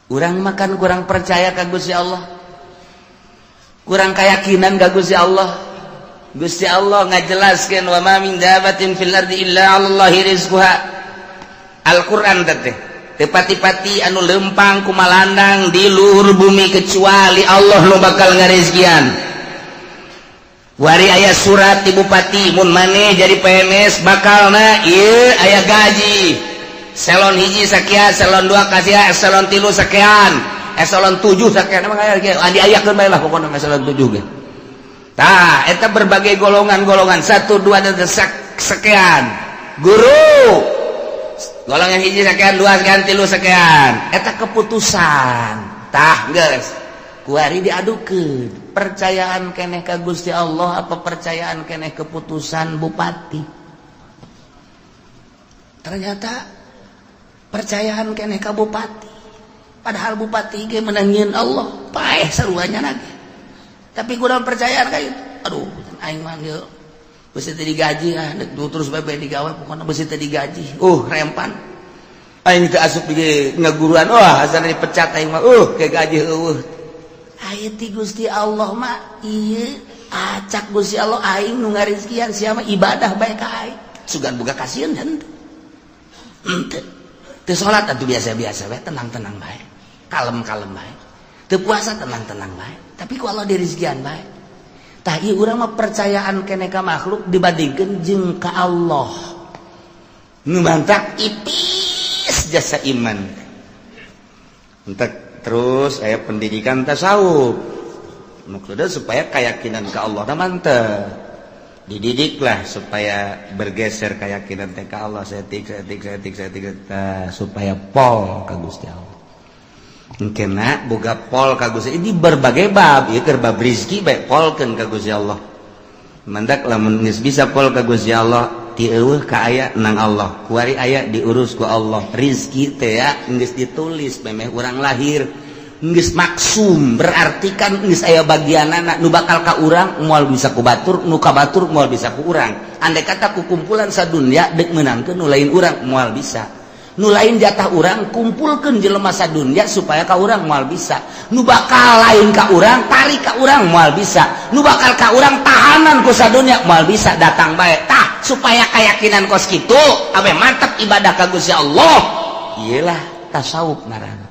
Urang makan kurang percaya ka Gusti Allah, kurang keyakinan ka Gusti Allah. Gusti Allah ngajelaskeun wa ma min dabatin fil ardi illa 'alallahi rizquha. Al-Qur'an teh teu pati-pati anu lempang kumalandang di luhur bumi kecuali Allah nu bakal ngarizkian. Wari aya surat ti bupati mun maneh jadi PNS bakalna ieu aya gaji. Eselon hiji sakian, eselon 2 kasia, eselon 3 sakian, eselon 7 sakian. Emang aya ge diayakeun bae lah pokona eselon 7 ge. Tah eta berbagai golongan-golongan 1 2 dan sekian. Guru golongan hiji sakian, 2 sakian, 3 sakian. Eta keputusan. Tah geus kuari diadukeun. Percayaan keneh ka Gusti Allah apa percayaan keneh keputusan bupati? Ternyata percayaan keneh ka bupati, padahal bupati ge menangieun Allah paeh saruanya lagi, tapi kurang percayaan ka itu. Aduh aing mah ge beusi teu digaji terus bae digawe pokona beusi teu digaji rempan aing teu asup di ngaguruan asal dipecat aing mah ke gaji eueuh. Aya ti Gusti Allah mah ieu acak Gusti Allah aing nu ngarizkian sia mah ibadah bae ka aing sugan boga kasieun henteu. Teu salat atuh biasa-biasa bae, tenang-tenang bae, kalem-kalem bae. Teu puasa tenang-tenang bae, tapi ku Allah dirizkian bae. Tah ieu urang mah percayaan keneh ka makhluk dibandingkeun jeung ka Allah. Nu mantak ipis jasa iman. Entek terus aya pendidikan tasawuf. Maksudna supaya keyakinan ka Allah teh mantep. Dididiklah supaya bergeser keyakinan teh ka Allah setik supaya pol ka Gusti Allah. Engkena boga pol ka Gusti ini berbagai bab ieu keur bab rezeki bae polkeun ka Gusti Allah. Mandak lamun geus bisa pol ka Gusti Allah ti eueuh ka aya nang Allah. Kuari aya diurus ku Allah. Rezeki teh ya geus ditulis memeh urang lahir. Geus maksum berarti kan geus aya bagianana nu bakal ka urang moal bisa ku batur, nu ka batur moal bisa ku urang. Andai kata ku kumpulan sadunya deuk meunangkeun nu lain urang moal bisa. Nu lain jatah urang kumpulkeun jelema sadunya supaya ka urang moal bisa. Nu bakal lain ka urang tarik ka urang moal bisa. Nu bakal ka urang tahanan ku sadunya moal bisa datang bae. Tah supaya keyakinan kos kitu abe mantep ibadah ka Gusti Allah. Iyalah tasawuf ngaranna.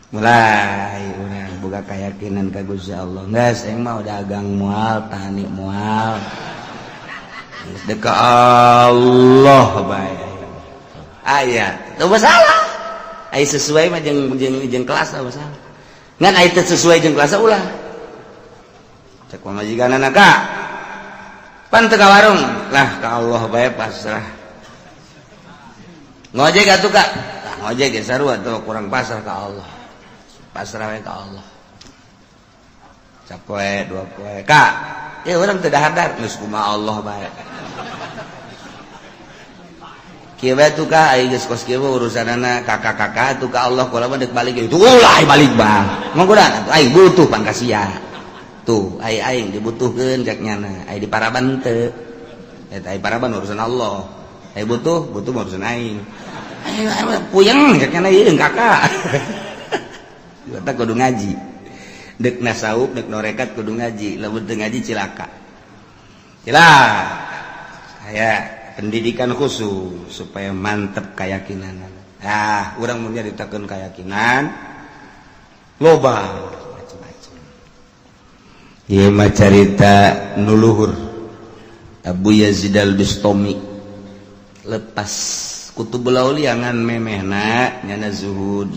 Mulai urang boga keyakinan ka Gusti Allah. Geus aing mah udah agang moal, tani moal. Geus deuk ka Allah bae. Aya, teu masalah. Ai sesuai mah jeung kelas teu masalah. Ngan ai teu sesuai jeung kelas ulah. Cek pamajikanana ka. Pan teu ka warung, lah ka Allah bae pasrah. Ngojek atuh ka. Ngojek ge sarua atuh kurang pasrah ka Allah. Pasrah we ka Allah. Capoe dua poe. Kak, ya urang teu dahar geus kumaha Allah bae. Kieu bae tuh ka aya geus kos kieu urusanana kakak-kakak tuh ka Allah kula mah deuk balik itu ulah balik bang. Manggodan atuh aing butuh pan ka sia. Tuh aing dibutuhkeun cek nyana. Aya di paraban teu. Eta aya paraban urusan Allah. Aya butuh urusan aing. Aing puyeng cek nyana ieu kakak. Kita kudu ngaji, dek nasawuf, dek norekat kudu ngaji, lamun teu ngaji cilaka. Aya pendidikan khusus supaya mantep keyakinan. Urang mun nyaritakeun keyakinan, loba macam-macam. Ieu mah carita nu luhur Abu Yazid al-Bistami lepas kutubul auliya ngan memehna nyana zuhud.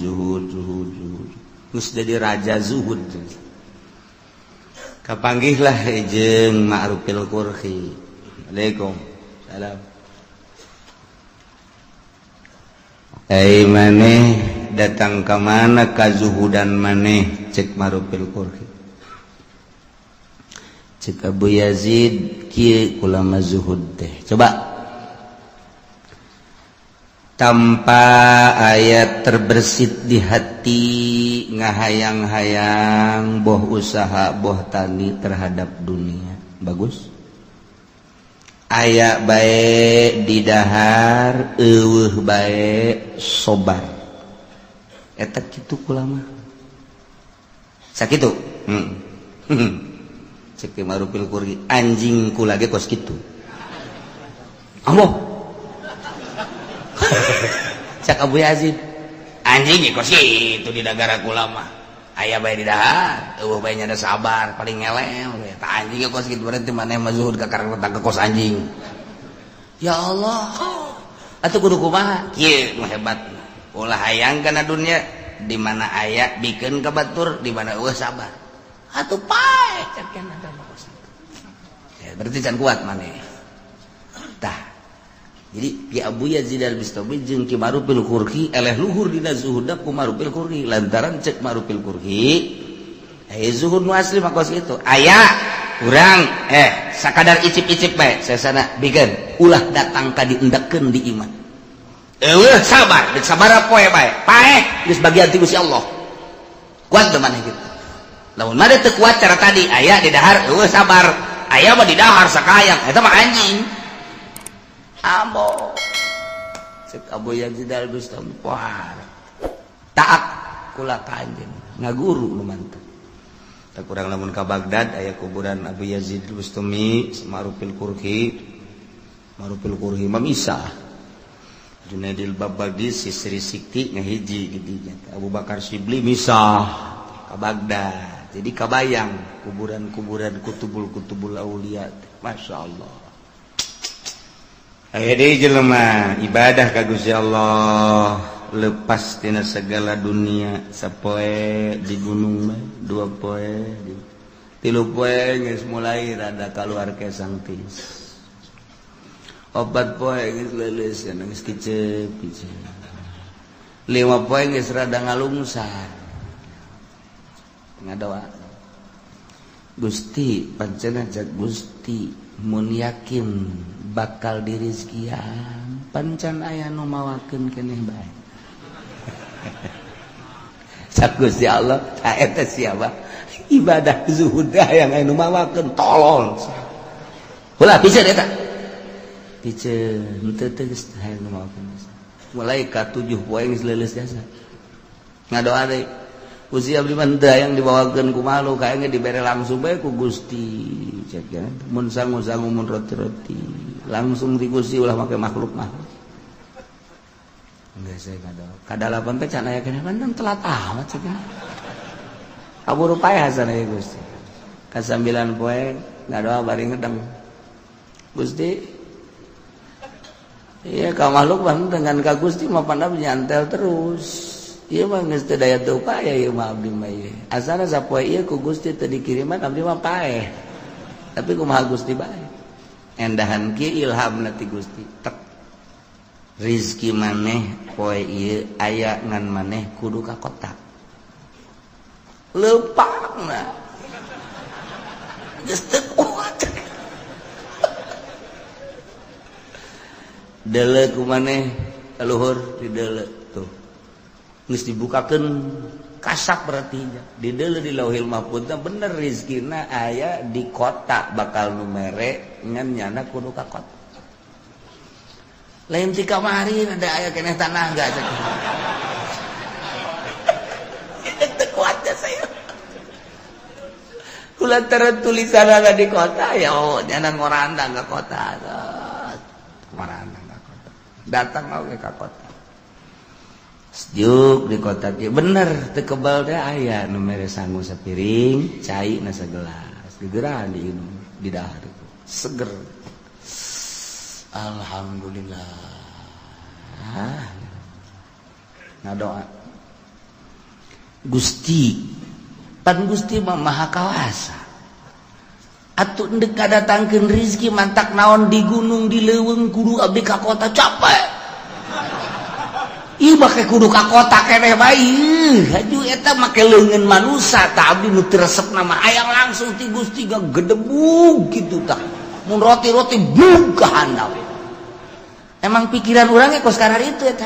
Geus jadi raja zuhud. Kapanggihlah jeung Ma'rufil Qurhi. Assalamualaikum. Salam. Maneh datang ka mana ka zuhudan maneh cek Ma'rufil Qurhi. Cek Abu Yazid kieu ulama zuhud teh. Coba tanpa ayat terbersit di hati ngahayang-hayang boh usaha boh tani terhadap dunia bagus aya bae di dahar eueuh bae sobar eta kitu kula mah sakitu cek marupil kurgi anjing kula ge kos kitu ambo cak Abu Yazid anjing ge kos kitu di negara kula mah aya bae di dahar eueuh bae nya sabar paling ngelem eta anjing ge kos kitu berarti maneh mah zuhud ka karang ke kos anjing ya Allah atuh kudu kumaha kieu nu hebat ulah hayang kana dunya di mana aya bikin kebatur di mana eueuh sabar atuh pae cekeun ada kos ya berarti can kuat maneh tah jadi Ki Abu Yazid al-Bistami jeung Ki Marupil Qurhi eleh luhur dina zuhudna ku Marupil Qurhi lantaran cek Marupil Qurhi aya zuhud nu asli mah kos itu aya urang sakadar icip-icip bae sesana bikin ulah datang ka diendekeun di iman eueuh sabar deuk sabaraha poe bae paeh geus bagian ti Gusti Allah kuat teu maneh kitu lamun mah teu kuat cara tadi aya di dahar eueuh sabar aya mah di dahar sakayang eta mah anjing ambo cek Abu Yazid al-Bistami poar taat kula ka anjeun ngaguru nu mantep tak kurang lamun ka Baghdad aya kuburan Abu Yazid al-Bistami Marupil Qurhi mah misah Junaidil Babagdi Sisri Sikti ngahiji gedinya Abu Bakar Shibli misah ka Baghdad jadi kabayang kuburan-kuburan kutubul aulia Masya Allah aya deui jelema ibadah ka Gusti Allah lepas tina segala dunia sapoe di gunung bae dua poe tilu poe geus mulai rada kaluar kesang tis opat poe geus leuleus kana geus kicep lima poe geus rada ngalungsar ngadoa Gusti pancena jak Gusti mun yakin bakal dirizkian pancan aya nu mawakeun keneh bae cak Gusti Allah ta eta siapa ibadah zuhud yang anu mawakeun tolol ulah piceun eta piceun teu geus hayang nu mawakeun mulai ka 7 poe geus leuleus jasa ngadoa deui Gusti abdi mah teu hayang dibawakeun ku makhluk hayang dibere langsung bae ku Gusti cek ya mun sangu-sangu mun roti-roti langsung di Gusti ulah make makhluk mah enggak saya kadalapan teh can aya keneh pandang telat amat cenah kaburu pae hasan aya Gusti ka 9 poe ngadoa bari ngedeng Gusti iya ka makhluk mah dengan ka Gusti mah pandang nyantel terus ieu mah geus teu daya teu upaya ieu mah abdi mah ieu asana sapoe ieu ku Gusti teu dikiriman abdi mah paeh tapi kumaha Gusti bae endahan kieu ilhamna ti Gusti tek rizki maneh poe ieu aya ngan maneh kudu ka kota leupangna geus teu kuat deuleu ku maneh luhur di deuleu tuh geus dibukakeun kasap berarti di deuleu di Lauhil Mahfuz bener rizkina aya di kota bakal nu mere ngan nyana kudu ka kota lain ti kamari ada aya keneh tanah enggak cek itu kuatnya saya kulantaran tulisan ada di kota ya oh nyana ngorandang ke kota ngorandang ke kota datang oge ka kota sejuk di kota dia bener teu kebal teh aya nu mere sangu sapiring cai na sagelas gegeran di inum di dahar seger alhamdulillah ngadoa Gusti pan Gusti mah maha kawasa atuh endek kadatangkeun rezeki mantak naon di gunung di leuweung kudu abdi ka kota capek ieu make kudu ka kota keneh bae haju eta make leungeun manusa tah abdi nu teu resepna mah aya langsung ti Gusti gedebug kitu tah mun roti-roti bug ka handap emang pikiran urang ge kos kana itu eta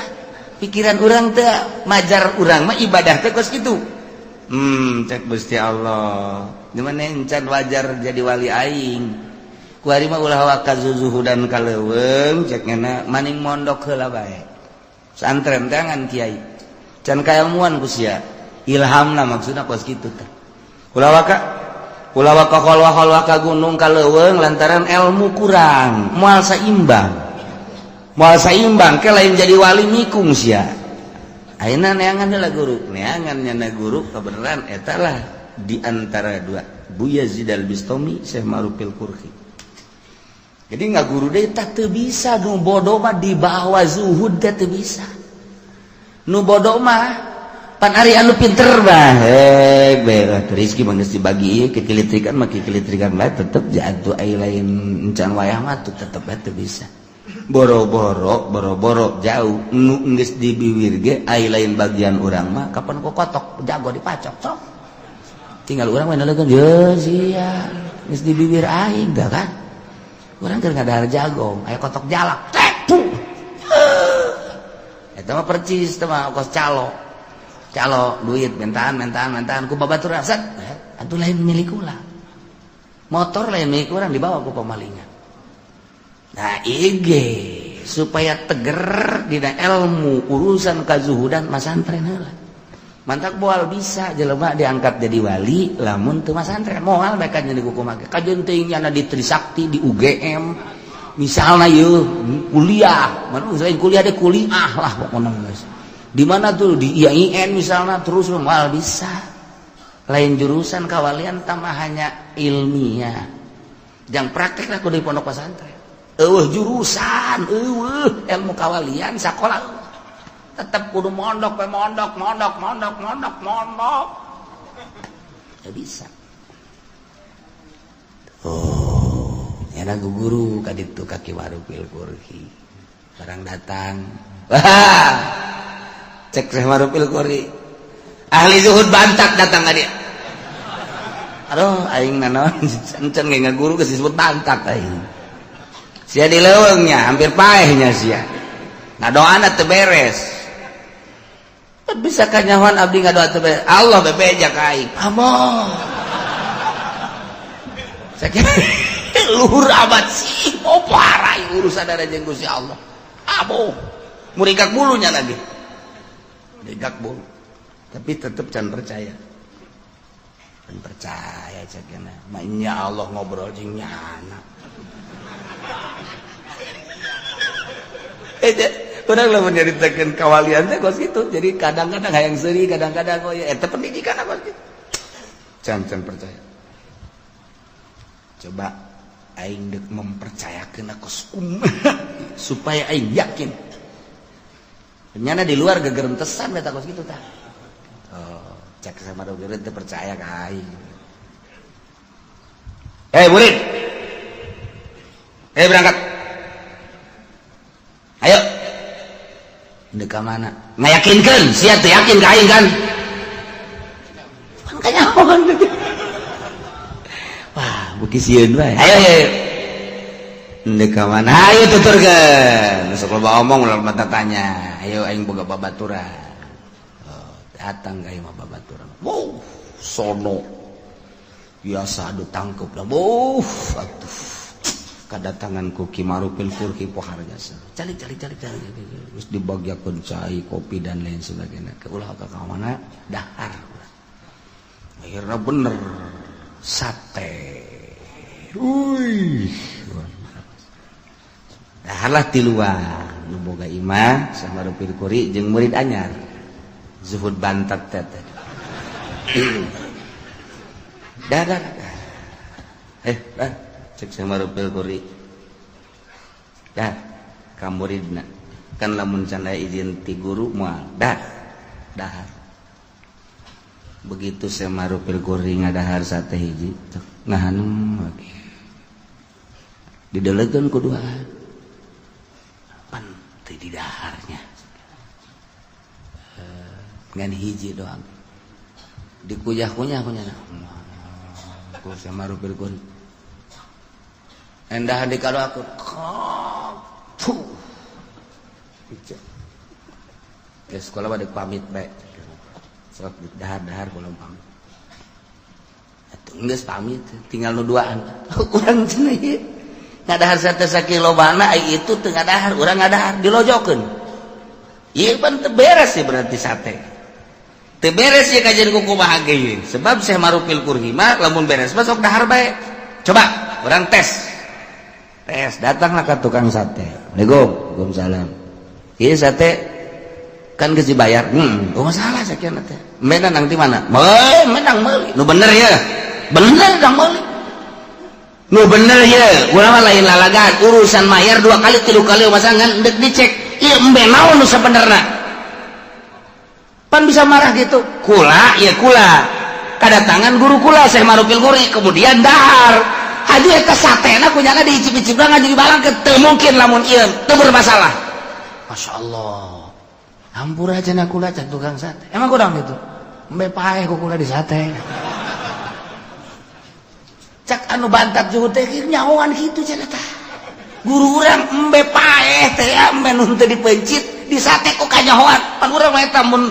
pikiran urang teh majar urang mah ibadah teh kos kitu cek Gusti Allah di mana encan wajar jadi wali aing ku ari mah ulah waka zuzuhudan ka leuweung cek ngana maning mondok heula bae santren tangan kiai can kailmuan ku sia ilhamna maksudna kos kitu teh ulah waka khalwa ka gunung ka leuweung lantaran ilmu kurang moal saimbang ke lain jadi wali mikung sia ayeuna neangan heula guru neangan nyana guru kebenaran eta lah di antara dua Buya Yazid al-Bistami Syekh Ma'rufil Qurhi. Jadi ngaguru deui teh teu bisa nu bodoh mah di bawah zuhud teh teu bisa. Nu bodoh mah pan ari anu pinter mah rezeki mah geus dibagi ieu kekilitrikan mah kekilitrikan bae tetep jatuh ai lain encan wayah mah tetep bae teu bisa. Boro-boro jauh nu geus di bibir ge ai lain bagian urang mah kapan ku kotok jago dipacok sok. Tinggal urang mah naleungkeun ye sia geus di bibir aing dah kan. Urang keur ngadahar jagong aya kotok jalak tek. Eta mah percis teh mah kos calo duit mentaan ku babaturan set atuh lain milik ulah motor lain milik urang dibawa ku pamalingan. Nah ige supaya teger dina ilmu urusan kazuhudan masantren heula mantak moal bisa jelema diangkat jadi wali lamun teu masantren moal bae kan jadi kumaha kajeun teuing nyana di Trisakti di UGM misalna yeuh kuliah mun selain kuliah deh kuliah lah pokona geus di mana tuh di IAIN misalnya terus moal bisa lain jurusan kawalian tambah hanya ilmiah jang praktek lah kudu di pondok pesantren jurusan ilmu kawalian sakola tetep kudu mondok ya bisa yana guru kaditu kaki Ma'rufil Qurhi barang datang cek Syekh Ma'rufil Qurhi ahli zuhud bantak datang ka dia aduh aing naon encen ge ngaguru geus disebut bantak aing sia di leuweungnya hampir paehnya sia ngadoana teu beres bisa kanyahoan abdi ngadoa teu beres Allah bebeja ka aing amoh sakit luhur abad sih parah urusan ada jeung Gusti Allah aboh murigak bulunya lagi murigak bulu tapi tetap can percaya cakena mainnya Allah ngobrol jeung nyana urang lamun nyaritakeun kawalian teh kos kitu jadi kadang-kadang hayang seuri kadang-kadang eta pendidikan apa kitu can percaya coba aing dek mempercayakeun kos supaya aing yakin nyana di luar gegerentesan beta kos kitu tah cek sama dogeun teu percaya ka aing murid berangkat ayo dek ka mana ngayakinkeun sia teu yakin ka aing kan pan kanyahoan wah buki sieun wae ayo dek ka mana ayo tuturkeun sok loba omong ulah mata tanya ayo aing boga babaturan datang ka imah babaturan wow sono biasa adu tangkep lah atuh kadatangan ku Ki Ma'rufil Qurhi poharnya cali terus dibagiakeun cai kopi dan lain sebagainya ke ulah ka mana dahar akhirnya bener sate dahar lah ti luar nu boga imah Syekh Ma'rufil Qurhi jeung murid anyar zuhud bantat teh dah cek Syekh Ma'rufil Qurhi dah ka muridna kan lamun can aya izin ti guru moal dahar begitu Syekh Ma'rufil Qurhi ngadahar sate hiji ngahanem lagi didelegeun ku duaan pan teu di daharnya ngan hiji doang dikuyah-kuyah ku Syekh Ma'rufil Qurhi endah dikadoakeun ke sekolah bade pamit bae sok dahar-dahar kula pamit atuh geus pamit tinggal nu duaan urang cenah ieu ngadahar sate sakilobana ai itu teu ngadahar urang ngadahar dilojokeun ieu pan teu beres sih berarti sate teu beres ya kajian kuku bahagia sebab Syekh Marufil Qurhi mah lamun beres mah sok dahar bae. Coba urang tes datanglah ke tukang sate. Assalamualaikum. Waalaikumsalam. Ieu sate kan geus dibayar. Masalah sakian teh. Mena nang ti mana? Menang meuli. Nu bener ya. Bener dang meuli. Nu bener ya. Urang lain lalagan urusan mayar 2 kali 3 kali masangan deuk dicek. Ieu embe naon nu sabenerna? Pan bisa marah gitu. Kula ya kula. Kadatangan guru kula Syekh Marufil Qurhi kemudian dahar. Hadi eta satena kunyana diicip-icip ngajeng balang teu mungkin lamun ieu teu bermasalah. Masyaallah. Hampura aja na kula cak tukang sate. Emang kurang gitu. Embe paeh ku kula di sate. Cak anu bantat juhud teh nyahoan kitu cenah tah. Guru urang embe paeh teh embe nu teu dipencit di sate ku kanyahoan. Pan urang mah eta mun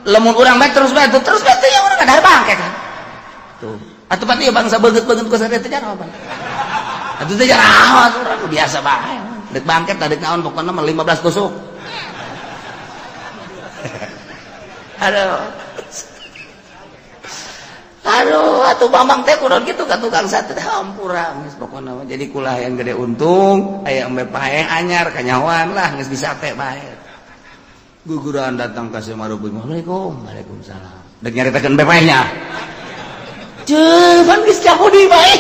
lamun urang bae terus bae ya urang ada bangke kan. Tuh. Atuh pati bangsa beungeut-beungeut ku sate teh jangan apa. Atuh teh jangan urang biasa bae. Dek bangket tadi naon pokona mah 15 tusuk. Aduh, atuh Bambang teh kudu kitu ka tukang sate teh hampura geus pokona jadi kulah yang gede untung aya embe paeh anyar kanyawan lah geus bisa teh bae. Guguran datang ka Syekh Marufil. Assalamualaikum. Waalaikumsalam. Dek nyaritakeun embe paehnya. Pan geus cahudi bae.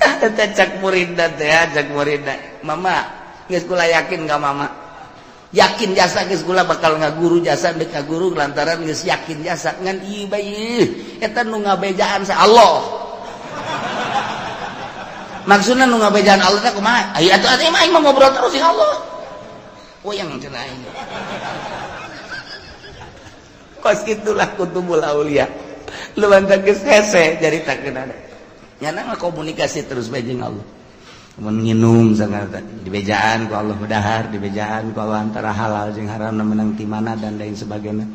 Tah cak muridna teh cak muridna. Mama geus kula yakin ka mama. Yakin jasa geus kula bakal ngaguru jasa deuk ngaguru lantaran geus yakin jasa ngan ieu bae eta nu ngabejaan sa Allah. Maksudna nu ngabejaan Allah teh kumaha? Aya atuh atuh mah aing mah ngobrol terus jeung Allah. Yang cenah aing. Kos kitulah kutubul aulia. Lumantan geus hese jaritakeun ada. Nyana komunikasi terus bae jeung Allah. Menginum sangat dibejaan ku Allah dahar dibejaan ku Allah antara halal jeung haram menang ti mana dan lain sebagainya.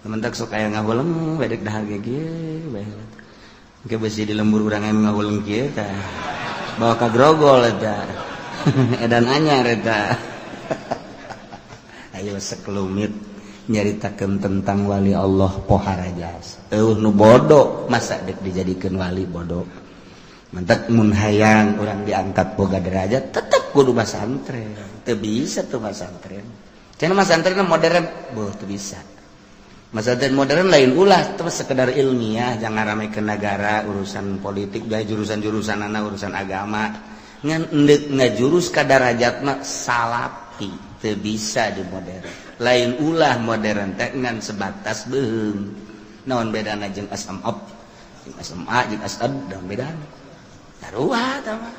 Mentak sok aya ngahuleng bedek dahar ge kieu bae. Engke beusi di lembur urang aya ngahuleng kieu tah. Bawa ka grogol eta. Edan anyar eta. Ayo sekelumit nyaritakeun tentang wali Allah pohara jasa. Nu bodoh masa dek dijadikeun wali bodoh. Mantak mun hayang orang diangkat boga derajat tetep kudu masantren. Teu bisa tuh masantren. Cenah masantren modern, teu bisa. Masantren modern lain ulah terus sekedar ilmiah jangan ramekeun negara urusan politik bae jurusan-jurusanana urusan agama. Ngan endeup ngajurus ka darajatna salapi teu bisa di modern. Lain ulah modern teh ngan sebatas beung. Naon bedana jeung SMA jeung SMA jeung asad dan bedana. Taruha tama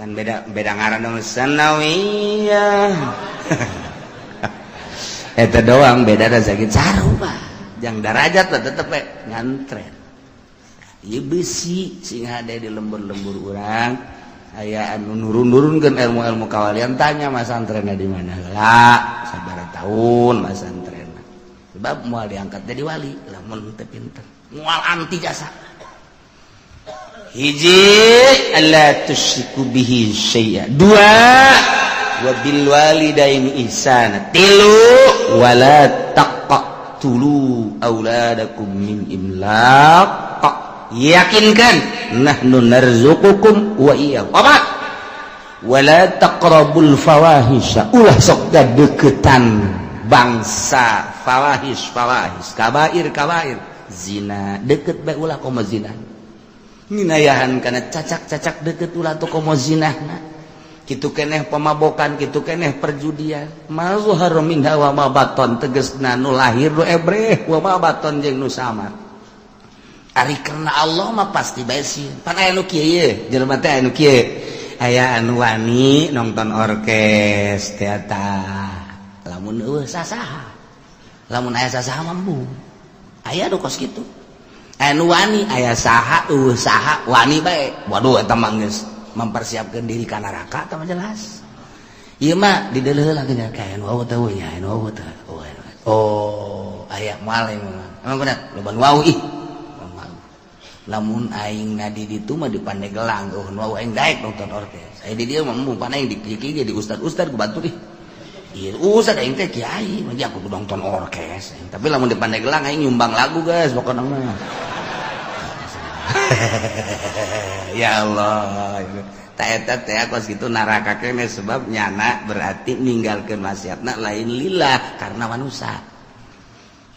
ngan beda ngaran dong sanawiyah. Eta doang beda da sakit sarupa jang derajat tetep ngantren. Ieu beusi sing hade di lembur-lembur urang aya anu nurun-nurunkeun ilmu-ilmu kawalian tanya masantrenna di mana heula sabaraha taun masantrenna sebab moal diangkat jadi wali lamun teu pinter moal anti jasa. Hiji alla tusyriku bihi syai'a. 2 wa bil walidaini ihsana. 3 wala taqtulu auladakum min imlaq. Yakinkan nahnu narzuqukum wa iyyahum. 4 wala taqrabul fawahisha. Ulah sok deketan bangsa fawahis kabair zina deket bae ulah komo zina. Nginayahan kana cacak-cacak deket ulah tu komo zinahna. Kitu keneh pemabokan, kitu keneh perjudian. Ma zuhara minha wa ma baton tegasna nu lahir nu ebreh wa ma baton jeung nu samar. Ari karena Allah mah pasti bae sieun. Pan aya nu kieu ye, jelema teh anu kieu. Aya anu wani nonton orkes teater. Lamun eueuh sasaha. Lamun aya sasaha mampu. Aya nu kos kitu. Anu wani aya saha eueuh saha wani bae. Waduh eta mah geus mempersiapkeun diri ka neraka tah jelas. Ieu mah di deuleuh lagi nya ka anu wau teh nya anu wau teh. Oh, aya moal emang bener loba nu wau ih. Lamun aing ngadi ditu mah di Pandeglang nu wau aing daek nonton orkes. Aya di dieu mah mung pan aing dikiki di ustad-ustad ku batur ih. iya usah ada yang teh kiai mah aku nonton orkes tapi lamun di Pandeglang aing nyumbang lagu guys pokoknya mah ya Allah tak eta teh kos kitu neraka kene sebab nyana berarti ninggalkeun maksiatna lain lillah karena manusia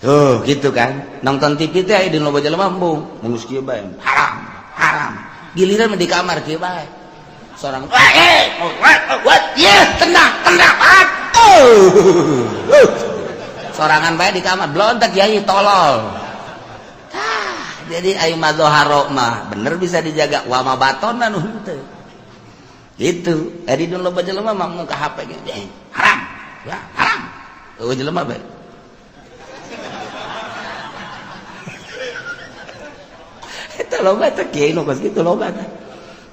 tuh gitu kan nonton TV teh aya di loba jelema embung mulus kieu bae haram giliran mah di kamar kieu bae seorang tenang sorangan bae di kamar blontak kiai tolol jadi ayo madzoharo mah bener bisa dijaga wa ma batonna nu henteu gitu adi dun loba jelema mah mun ka HP ge haram ya haram eueuh jelema bae eta loba teh kiai nu geus kitu loba teh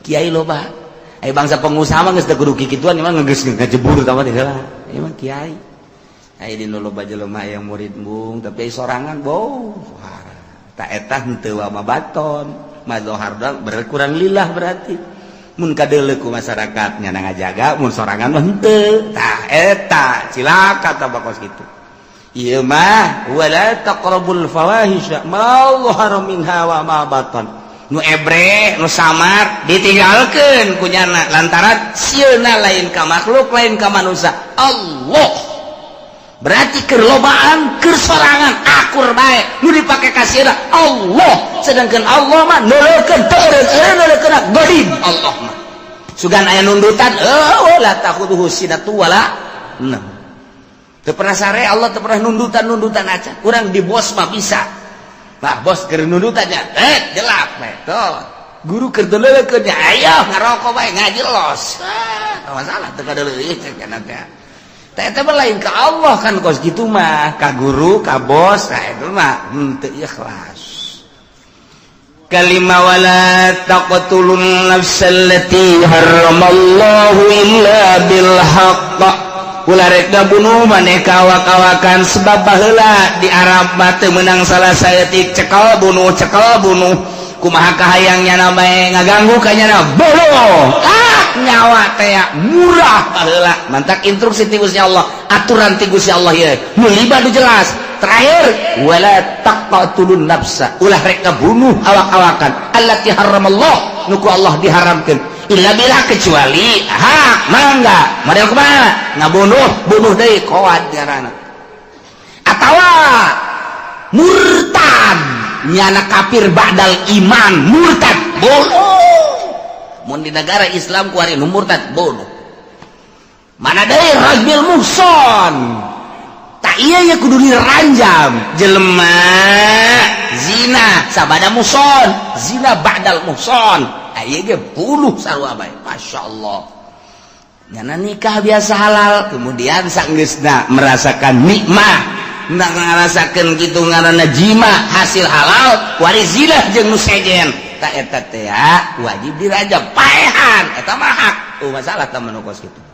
kiai loba aya bangsa pengusaha mah geus teu kudu kikituan mah geus ngajebur tah mah teh heula ieu mah kiai aya di loba jelema yang murid mung tapi sorangan boh tak eta henteu wa mabaton mazhar berkurang lillah berarti mun kadeuleu ku masyarakat nya ngajaga mun sorangan mah henteu tah eta cilaka tah bakos kitu ieu mah wala taqrabul fawahisha ma dhahara minha wa ma batan nu ebre nu samar ditinggalkeun ku nyana lantaran sieuna lain ka makhluk lain ka manusia Allah berarti keur lobaan keur sorangan akur bae nu dipake kasieuna Allah sedangkan Allah mah neulekeun teureun neulekeun godim Allah mah sugan aya nundutan la takhuduhu sinatu wala nah teu pernah sare Allah teu pernah nundutan acan urang di bos mah bisa nah bos keur nundutannya jelap bae tuh guru keur neulekeun nya ayo ngarokok bae ngaji los masalah teu kadeuleuh cenah teh eta mah lain ka Allah kan kos kitu mah ka guru ka bos itu mah henteu ikhlas kalima wala taqtulun nafsallati haramallahu illa bil haqq ulah rek bunuh maneh kawak-kawakan sebab baheula di Arab mah teu meunang salah saeutik cekal bunuh kumaha kahayangnya bae ngaganggu ka nyana bodoh nyawa teh murah baheula mantak instruksi ti Gusti Allah aturan ti Gusti Allah ieu nu liba nu jelas terakhir wala taqtulun nafsa ulah rek bunuh awak-awakan allati haramallah nu ku Allah diharamkeun illa bila kecuali mangga model kumaha ngabunuh deui qawad ngaranna atawa murtad nyana kafir ba'dal iman murtad bodoh mun di negara Islam ku ari nu murtad bodoh mana deui rajul muhson tak iya ya kudu diranjam jelema zina sabada muhson zina ba'dal muhson aya ge puluh sarua bae masyaallah nyana nikah biasa halal kemudian sanggeusna merasakan nikmat nak ngarasakeun kitu ngaranna jima hasil halal wari zina jeung nu sejen tak eta teh wajib dirajam paehan eta mah hak masalah teh menukos kitu